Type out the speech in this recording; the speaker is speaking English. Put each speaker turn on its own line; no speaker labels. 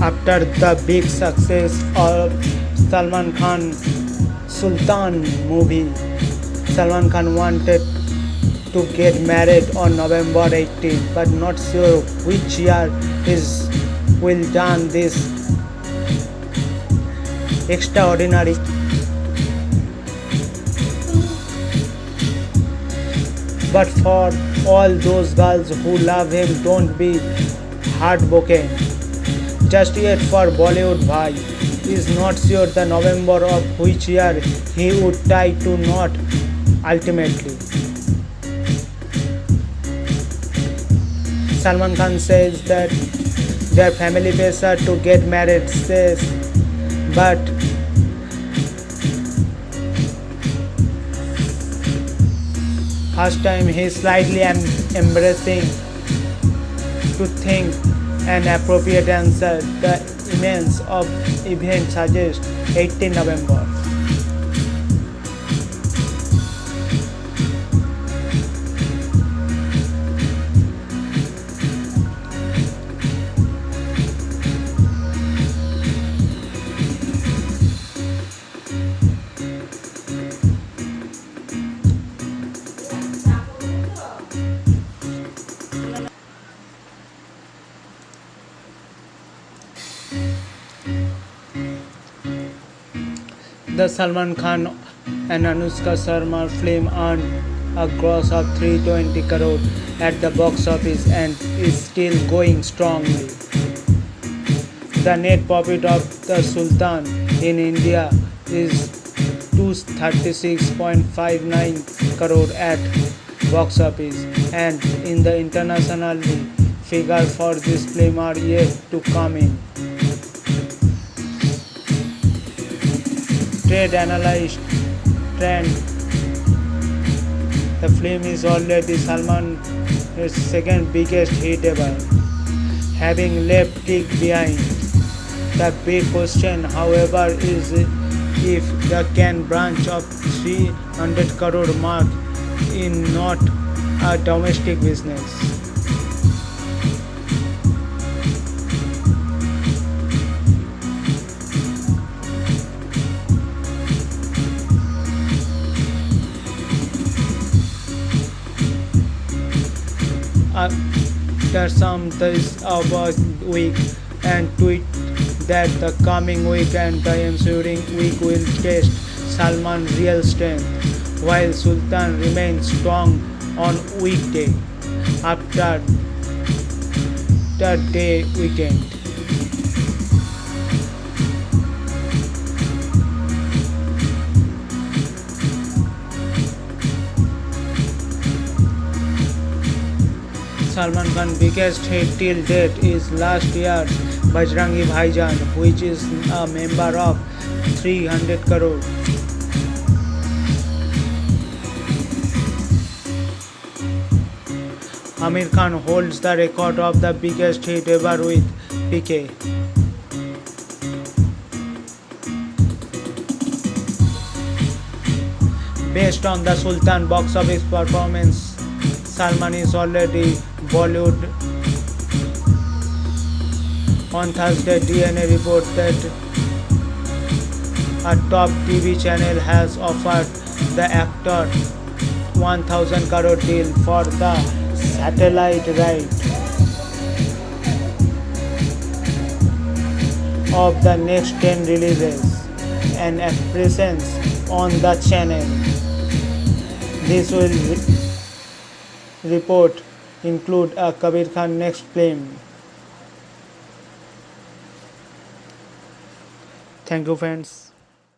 After the big success of Salman Khan Sultan movie, Salman Khan wanted to get married on November 18, but not sure which year is will done this extraordinary. But for all those girls who love him, don't be heartbroken just yet. For Bollywood Bhai is not sure the November of which year he would tie to knot ultimately. Salman Khan says that their family pressure to get married says, but first time he is slightly embracing to think an appropriate answer. The image of event suggests 18 November. The Salman Khan and Anushka Sharma film earned a gross of 320 crore at the box office and is still going strongly. The net profit of the Sultan in India is 236.59 crore at box office, and in the internationally figures for this film are yet to come in. Trade analyst trend the film is already Salman's second biggest hit ever, having left Kick behind. The big question, however, is if the can branch of 300 crore mark in not a domestic business. After some days of a week and tweet that the coming week and the ensuing week will test Salman's real strength, while Sultan remains strong on weekday after the day weekend. Salman Khan's biggest hit till date is last year's Bajrangi Bhaijaan, which is a member of 300 crore. Aamir Khan holds the record of the biggest hit ever with PK. Based on the Sultan box office performance, Salman is already Bollywood. On Thursday, DNA report that a top TV channel has offered the actor 1,000 crore deal for the satellite right of the next 10 releases and a presence on the channel. This will report include a Kabir Khan next film. Thank you, friends.